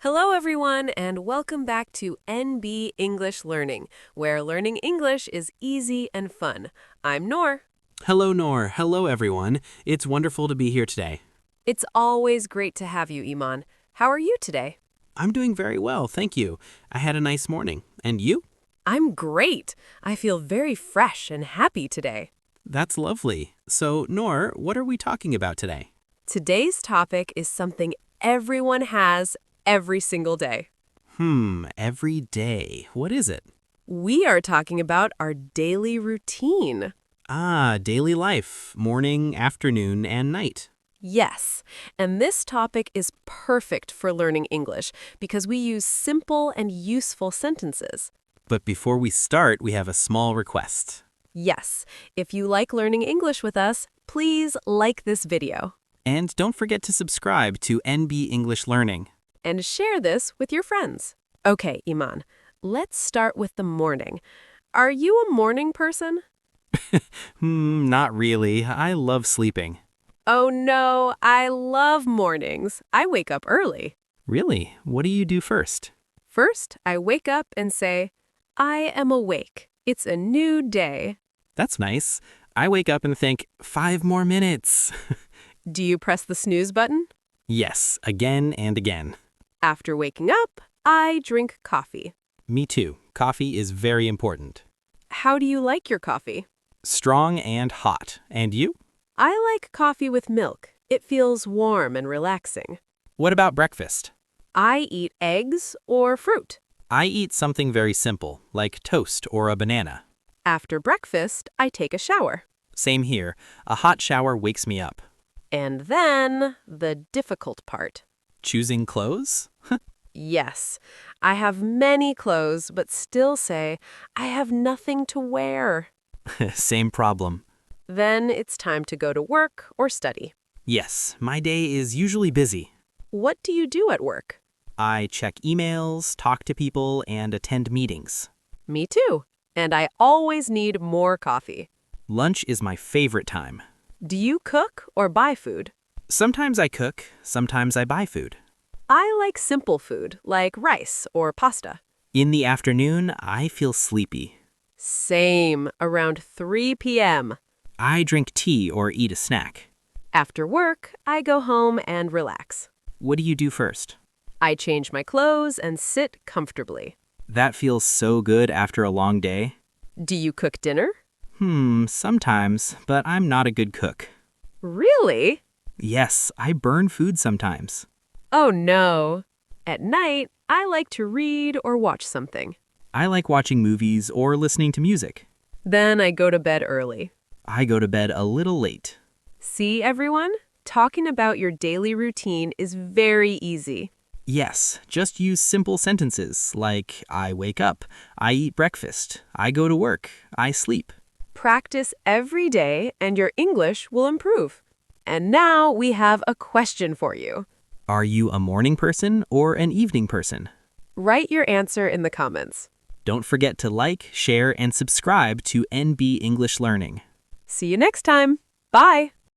Hello, everyone, and welcome back to NB English Learning, where learning English is easy and fun. I'm Noor. Hello, Noor. Hello, everyone. It's wonderful to be here today. It's always great to have you, Iman. How are you today? I'm doing very well, thank you. I had a nice morning. And you? I'm great. I feel very fresh and happy today. That's lovely. So, Noor, what are we talking about today? Today's topic is something everyone has every single day. Every day. What is it? We are talking about our daily routine. Daily life. Morning, afternoon, and night. Yes, and this topic is perfect for learning English because we use simple and useful sentences. But before we start, we have a small request. Yes, if you like learning English with us, please like this video. And don't forget to subscribe to NB English Learning. And share this with your friends. Okay, Iman, let's start with the morning. Are you a morning person? Not really. I love sleeping. Oh no, I love mornings. I wake up early. Really? What do you do first? First, I wake up and say, I am awake. It's a new day. That's nice. I wake up and think, 5 more minutes. Do you press the snooze button? Yes, again and again. After waking up, I drink coffee. Me too. Coffee is very important. How do you like your coffee? Strong and hot. And you? I like coffee with milk. It feels warm and relaxing. What about breakfast? I eat eggs or fruit. I eat something very simple, like toast or a banana. After breakfast, I take a shower. Same here. A hot shower wakes me up. And then, the difficult part. Choosing clothes? Yes, I have many clothes, but still say, I have nothing to wear. Same problem. Then it's time to go to work or study. Yes, my day is usually busy. What do you do at work? I check emails, talk to people, and attend meetings. Me too. And I always need more coffee. Lunch is my favorite time. Do you cook or buy food? Sometimes I cook, sometimes I buy food. I like simple food, like rice or pasta. In the afternoon, I feel sleepy. Same, around 3 p.m. I drink tea or eat a snack. After work, I go home and relax. What do you do first? I change my clothes and sit comfortably. That feels so good after a long day. Do you cook dinner? Sometimes, but I'm not a good cook. Really? Yes, I burn food sometimes. Oh no. At night, I like to read or watch something. I like watching movies or listening to music. Then I go to bed early. I go to bed a little late. See, everyone? Talking about your daily routine is very easy. Yes, just use simple sentences like I wake up, I eat breakfast, I go to work, I sleep. Practice every day and your English will improve. And now we have a question for you. Are you a morning person or an evening person? Write your answer in the comments. Don't forget to like, share, and subscribe to NB English Learning. See you next time. Bye.